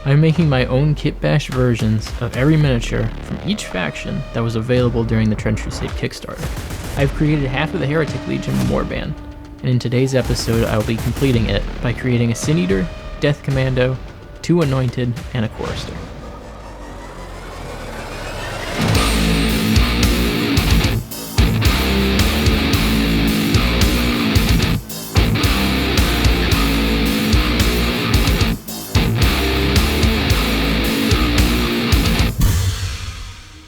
I'm making my own Kitbashed versions of every miniature from each faction that was available during the Trench Crusade Kickstarter. I've created half of the Heretic Legion Warband, and in today's episode I will be completing it by creating a Sin Eater, Death Commando, 2 Anointed, and a Chorister.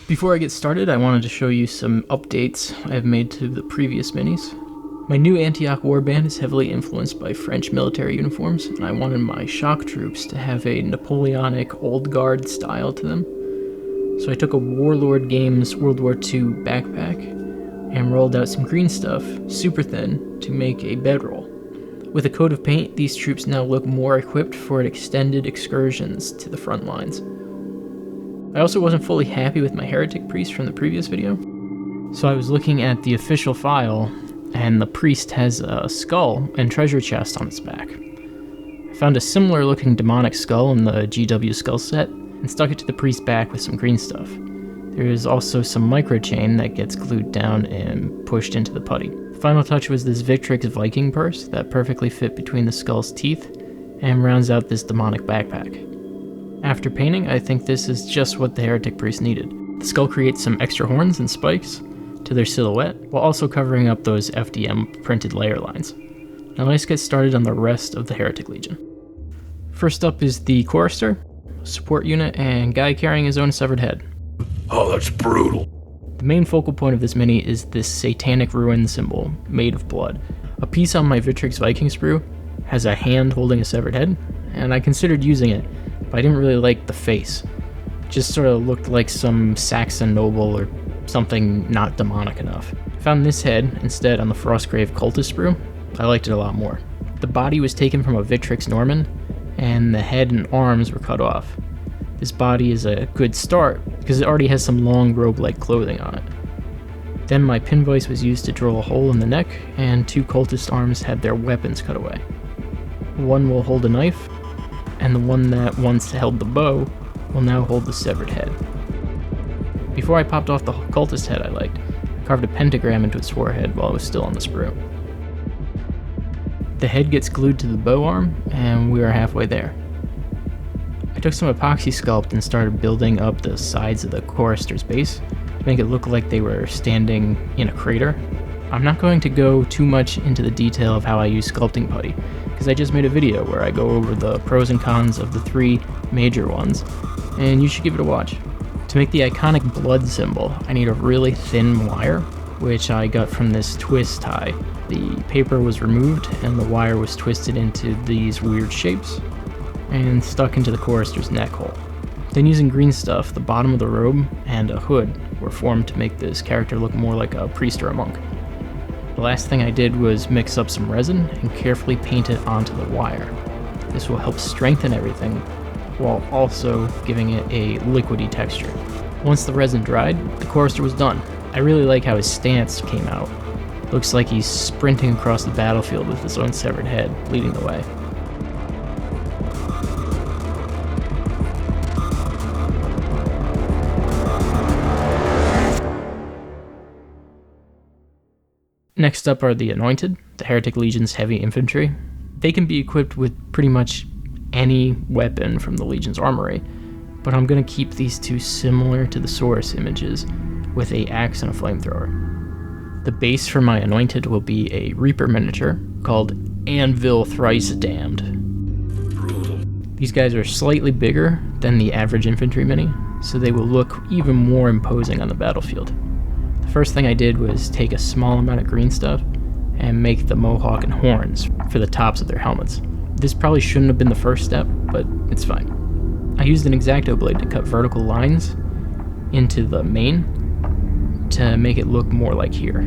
Before I get started, I wanted to show you some updates I have made to the previous minis. My new Antioch Warband is heavily influenced by French military uniforms, and I wanted my shock troops to have a Napoleonic Old Guard style to them. So I took a Warlord Games World War II backpack and rolled out some green stuff, super thin, to make a bedroll. With a coat of paint, these troops now look more equipped for extended excursions to the front lines. I also wasn't fully happy with my Heretic Priest from the previous video, so I was looking at the official file, and the Priest has a skull and treasure chest on its back. I found a similar looking demonic skull in the GW skull set, and stuck it to the Priest's back with some green stuff. There is also some micro chain that gets glued down and pushed into the putty. The final touch was this Victrix Viking purse that perfectly fit between the skull's teeth, and rounds out this demonic backpack. After painting, I think this is just what the Heretic Priest needed. The skull creates some extra horns and spikes to their silhouette, while also covering up those FDM printed layer lines. Now let's get started on the rest of the Heretic Legion. First up is the Chorister, support unit, and guy carrying his own severed head. Oh, that's brutal. The main focal point of this mini is this satanic ruin symbol made of blood. A piece on my Victrix Viking Sprue has a hand holding a severed head, and I considered using it, but I didn't really like the face. It just sort of looked like some Saxon noble or something not demonic enough. I found this head instead on the Frostgrave Cultist Sprue. I liked it a lot more. The body was taken from a Victrix Norman, and the head and arms were cut off. This body is a good start because it already has some long robe-like clothing on it. Then my pin vise was used to drill a hole in the neck, and 2 cultist arms had their weapons cut away. One will hold a knife, and the one that once held the bow will now hold the severed head. Before I popped off the cultist head I liked, I carved a pentagram into its forehead while it was still on the sprue. The head gets glued to the bow arm, and we are halfway there. I took some epoxy sculpt and started building up the sides of the Chorister's base to make it look like they were standing in a crater. I'm not going to go too much into the detail of how I use sculpting putty, because I just made a video where I go over the pros and cons of the 3 major ones, and you should give it a watch. To make the iconic blood symbol, I need a really thin wire, which I got from this twist tie. The paper was removed, and the wire was twisted into these weird shapes, and stuck into the Chorister's neck hole. Then using green stuff, the bottom of the robe and a hood were formed to make this character look more like a priest or a monk. The last thing I did was mix up some resin and carefully paint it onto the wire. This will help strengthen everything, while also giving it a liquidy texture. Once the resin dried, the Chorister was done. I really like how his stance came out. Looks like he's sprinting across the battlefield with his own severed head, leading the way. Next up are the Anointed, the Heretic Legion's heavy infantry. They can be equipped with pretty much any weapon from the Legion's armory, but I'm going to keep these 2 similar to the source images, with a axe and a flamethrower. The base for my Anointed will be a Reaper miniature called Anval Thricedamned. Brutal. These guys are slightly bigger than the average infantry mini, so they will look even more imposing on the battlefield. The first thing I did was take a small amount of green stuff and make the mohawk and horns for the tops of their helmets. This probably shouldn't have been the first step, but it's fine. I used an X-Acto blade to cut vertical lines into the mane to make it look more like here.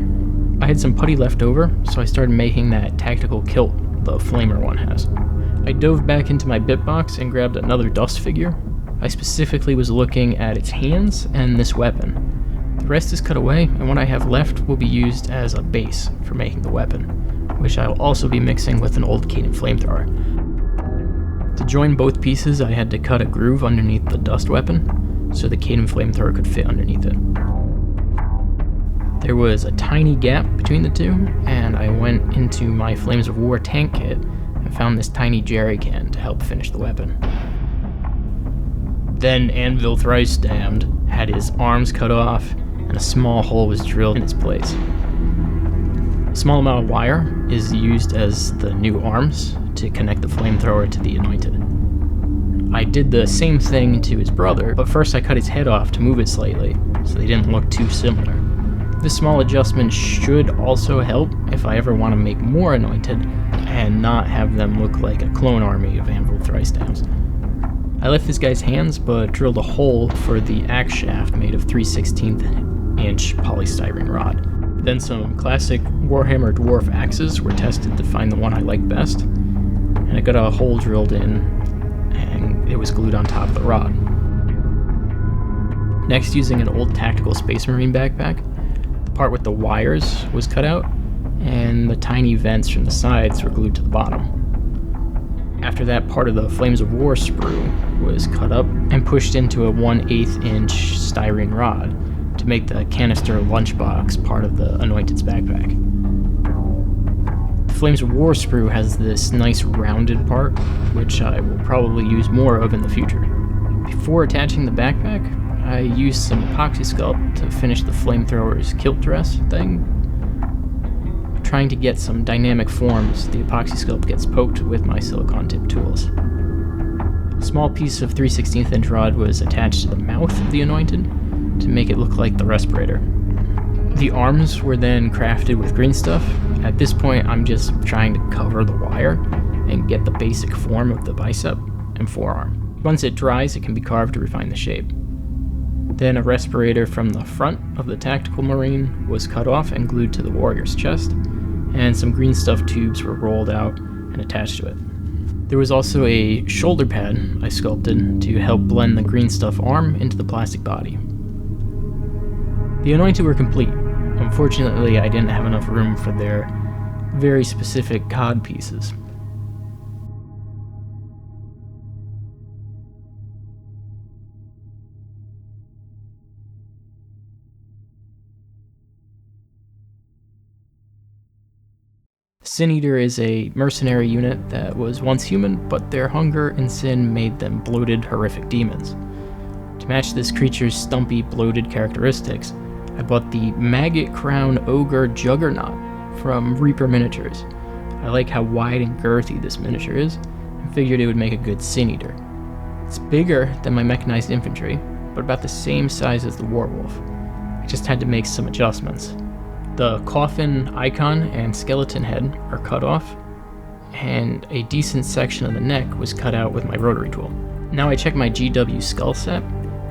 I had some putty left over, so I started making that tactical kilt the Flammer one has. I dove back into my bit box and grabbed another dust figure. I specifically was looking at its hands and this weapon. The rest is cut away, and what I have left will be used as a base for making the weapon, which I will also be mixing with an old Cadent flamethrower. To join both pieces, I had to cut a groove underneath the dust weapon, so the Caden flamethrower could fit underneath it. There was a tiny gap between the two, and I went into my Flames of War tank kit and found this tiny jerry can to help finish the weapon. Then Anval Thricedamned had his arms cut off, and a small hole was drilled in its place. A small amount of wire is used as the new arms to connect the flamethrower to the Anointed. I did the same thing to his brother, but first I cut his head off to move it slightly, so they didn't look too similar. This small adjustment should also help if I ever want to make more Anointed and not have them look like a clone army of Anval Thricedamned. I left this guy's hands, but drilled a hole for the axe shaft made of 3/16 inch polystyrene rod. Then some classic Warhammer Dwarf axes were tested to find the one I liked best, and I got a hole drilled in, and it was glued on top of the rod. Next, using an old tactical Space Marine backpack, the part with the wires was cut out, and the tiny vents from the sides were glued to the bottom. After that, part of the Flames of War sprue was cut up and pushed into a 1/8 inch styrene rod to make the canister lunchbox part of the Anointed's backpack. The Flames of War sprue has this nice rounded part, which I will probably use more of in the future. Before attaching the backpack, I used some epoxy sculpt to finish the flamethrower's kilt dress thing. Trying to get some dynamic forms, the epoxy sculpt gets poked with my silicone tip tools. A small piece of 3/16 inch rod was attached to the mouth of the Anointed to make it look like the respirator. The arms were then crafted with green stuff. At this point, I'm just trying to cover the wire and get the basic form of the bicep and forearm. Once it dries, it can be carved to refine the shape. Then a respirator from the front of the Tactical Marine was cut off and glued to the warrior's chest, and some green stuff tubes were rolled out and attached to it. There was also a shoulder pad I sculpted to help blend the green stuff arm into the plastic body. The Anointed were complete. Unfortunately, I didn't have enough room for their very specific cod pieces. Sin Eater is a mercenary unit that was once human, but their hunger and sin made them bloated, horrific demons. To match this creature's stumpy, bloated characteristics, I bought the Maggotcrown Ogre Juggernaut from Reaper Miniatures. I like how wide and girthy this miniature is, and figured it would make a good Sin Eater. It's bigger than my mechanized infantry, but about the same size as the Warwolf. I just had to make some adjustments. The coffin icon and skeleton head are cut off, and a decent section of the neck was cut out with my rotary tool. Now I checked my GW skull set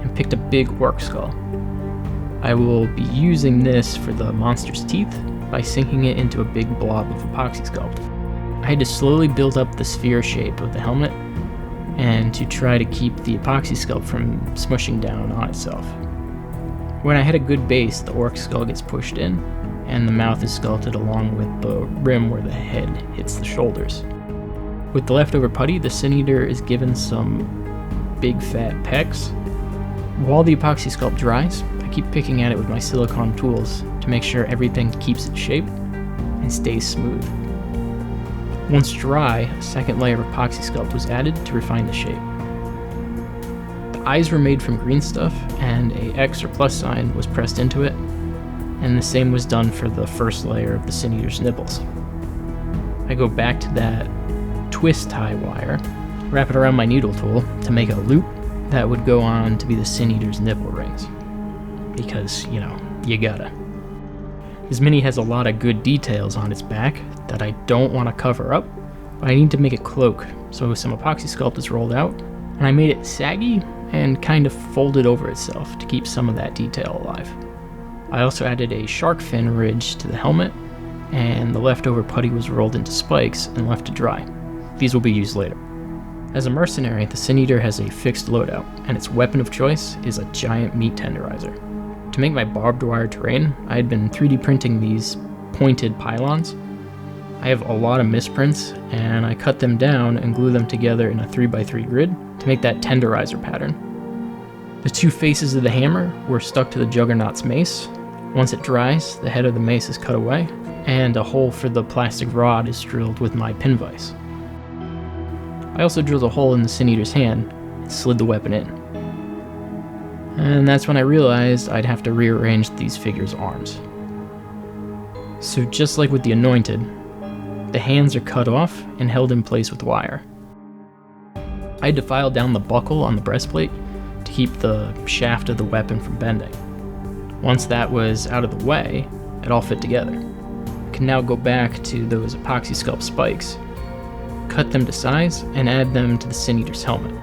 and picked a big orc skull. I will be using this for the monster's teeth by sinking it into a big blob of epoxy sculpt. I had to slowly build up the sphere shape of the helmet and to try to keep the epoxy sculpt from smushing down on itself. When I had a good base, the orc skull gets pushed in, and the mouth is sculpted along with the rim where the head hits the shoulders. With the leftover putty, the Sin Eater is given some big fat pecs. While the epoxy sculpt dries, I keep picking at it with my silicone tools to make sure everything keeps its shape and stays smooth. Once dry, a second layer of epoxy sculpt was added to refine the shape. The eyes were made from green stuff, and a X or plus sign was pressed into it, and the same was done for the first layer of the Sin Eater's nipples. I go back to that twist tie wire, wrap it around my needle tool to make a loop that would go on to be the Sin Eater's nipple rings. Because, you gotta. This mini has a lot of good details on its back that I don't want to cover up, but I need to make it cloak, so some epoxy sculpt is rolled out, and I made it saggy and kind of folded over itself to keep some of that detail alive. I also added a shark fin ridge to the helmet, and the leftover putty was rolled into spikes and left to dry. These will be used later. As a mercenary, the Sin Eater has a fixed loadout, and its weapon of choice is a giant meat tenderizer. To make my barbed wire terrain, I had been 3D printing these pointed pylons. I have a lot of misprints, and I cut them down and glue them together in a 3x3 grid to make that tenderizer pattern. The two faces of the hammer were stuck to the Juggernaut's mace. Once it dries, the head of the mace is cut away, and a hole for the plastic rod is drilled with my pin vise. I also drilled a hole in the Sin Eater's hand and slid the weapon in. And that's when I realized I'd have to rearrange these figures' arms. So just like with the Anointed, the hands are cut off and held in place with wire. I had to file down the buckle on the breastplate to keep the shaft of the weapon from bending. Once that was out of the way, it all fit together. I can now go back to those epoxy sculpt spikes, cut them to size, and add them to the Sin Eater's helmet.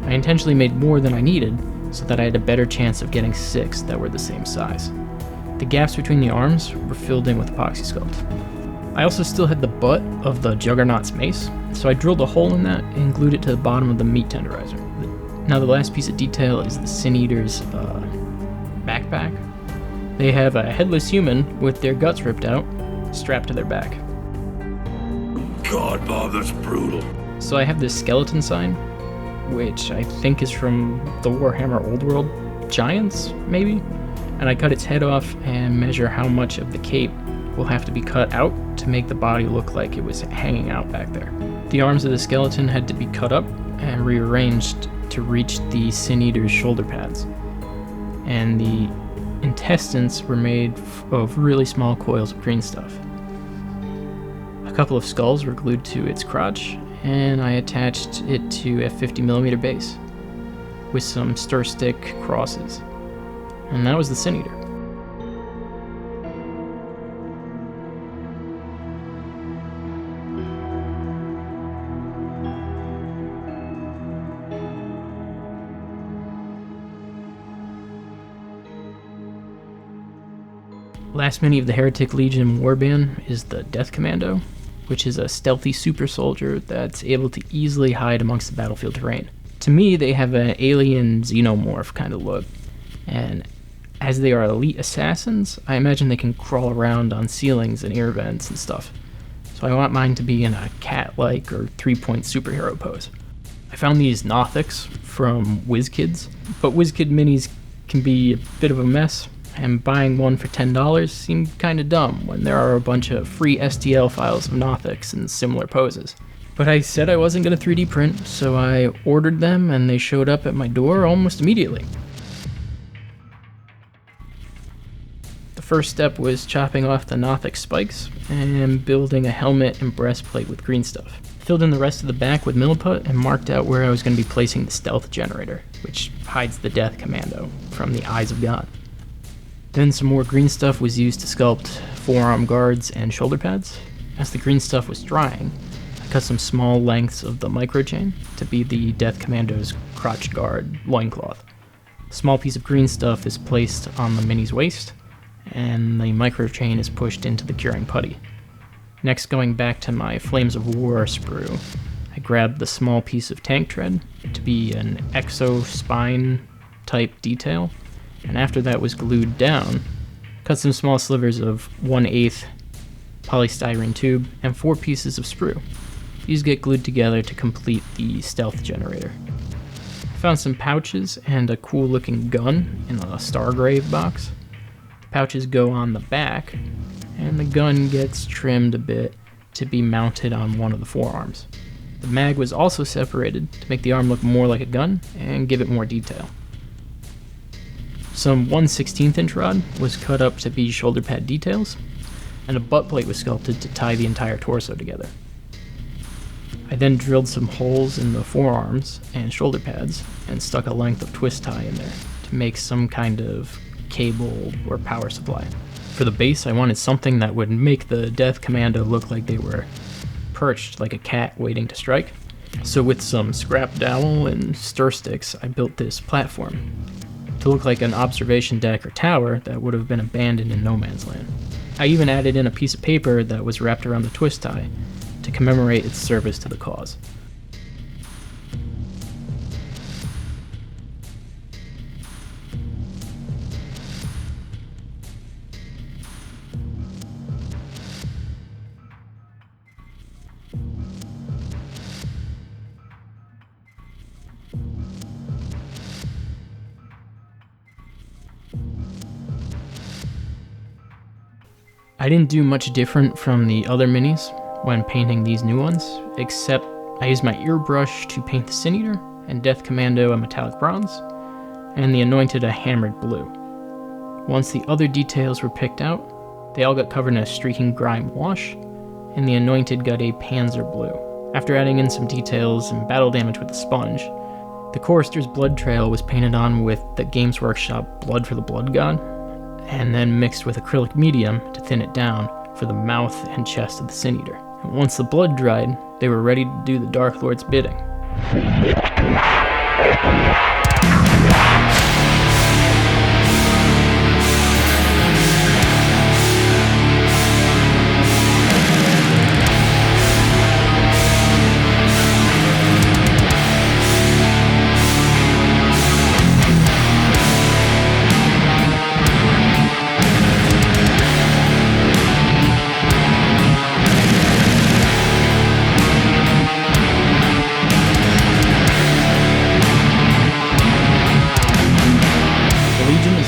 I intentionally made more than I needed so that I had a better chance of getting 6 that were the same size. The gaps between the arms were filled in with epoxy sculpt. I also still had the butt of the Juggernaut's mace, so I drilled a hole in that and glued it to the bottom of the meat tenderizer. Now the last piece of detail is the Sin Eater's backpack. They have a headless human with their guts ripped out, strapped to their back. God, Bob, that's brutal. So I have this skeleton sign, which I think is from the Warhammer Old World Giants, maybe? And I cut its head off and measure how much of the cape will have to be cut out to make the body look like it was hanging out back there. The arms of the skeleton had to be cut up and rearranged to reach the Sin Eater's shoulder pads. And the intestines were made of really small coils of green stuff. A couple of skulls were glued to its crotch, and I attached it to a 50mm base with some stir stick crosses. And that was the Sin Eater. Last mini of the Heretic Legion Warband is the Death Commando, which is a stealthy super soldier that's able to easily hide amongst the battlefield terrain. To me, they have an alien xenomorph kind of look, and as they are elite assassins, I imagine they can crawl around on ceilings and air vents and stuff. So I want mine to be in a cat-like or 3-point superhero pose. I found these Nothics from WizKids, but WizKid minis can be a bit of a mess, and buying one for $10 seemed kinda dumb when there are a bunch of free STL files of Nothics in similar poses. But I said I wasn't gonna 3D print, so I ordered them and they showed up at my door almost immediately. The first step was chopping off the Nothic spikes and building a helmet and breastplate with green stuff. Filled in the rest of the back with milliput and marked out where I was gonna be placing the stealth generator, which hides the Death Commando from the eyes of God. Then some more green stuff was used to sculpt forearm guards and shoulder pads. As the green stuff was drying, I cut some small lengths of the microchain to be the Death Commando's crotch guard loincloth. A small piece of green stuff is placed on the mini's waist, and the microchain is pushed into the curing putty. Next, going back to my Flames of War sprue, I grabbed the small piece of tank tread to be an exo spine type detail, and after that was glued down, cut some small slivers of 1/8 polystyrene tube and 4 pieces of sprue. These get glued together to complete the stealth generator. I found some pouches and a cool looking gun in a Stargrave box. The pouches go on the back, and the gun gets trimmed a bit to be mounted on one of the forearms. The mag was also separated to make the arm look more like a gun and give it more detail. Some 1/16 inch rod was cut up to be shoulder pad details, and a butt plate was sculpted to tie the entire torso together. I then drilled some holes in the forearms and shoulder pads and stuck a length of twist tie in there to make some kind of cable or power supply. For the base, I wanted something that would make the Death Commando look like they were perched like a cat waiting to strike. So with some scrap dowel and stir sticks, I built this platform to look like an observation deck or tower that would have been abandoned in no man's land. I even added in a piece of paper that was wrapped around the twist tie to commemorate its service to the cause. I didn't do much different from the other minis when painting these new ones, except I used my airbrush to paint the Sin Eater, and Death Commando a metallic bronze, and the Anointed a hammered blue. Once the other details were picked out, they all got covered in a streaking grime wash, and the Anointed got a Panzer blue. After adding in some details and battle damage with the sponge, the Chorister's blood trail was painted on with the Games Workshop Blood for the Blood God, and then mixed with acrylic medium to thin it down for the mouth and chest of the Sin Eater. And once the blood dried, they were ready to do the Dark Lord's bidding.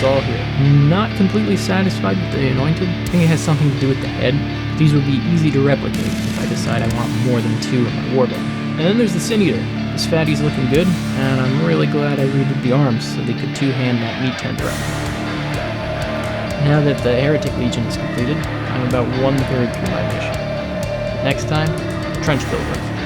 All here. Not completely satisfied with the Anointed. I think it has something to do with the head. These would be easy to replicate if I decide I want more than 2 in my warband. And then there's the Sin Eater. This fatty's looking good, and I'm really glad I redid the arms so they could two-hand that meat tender up. Now that the Heretic Legion is completed, I'm about 1/3 through my mission. Next time, Trench Builder.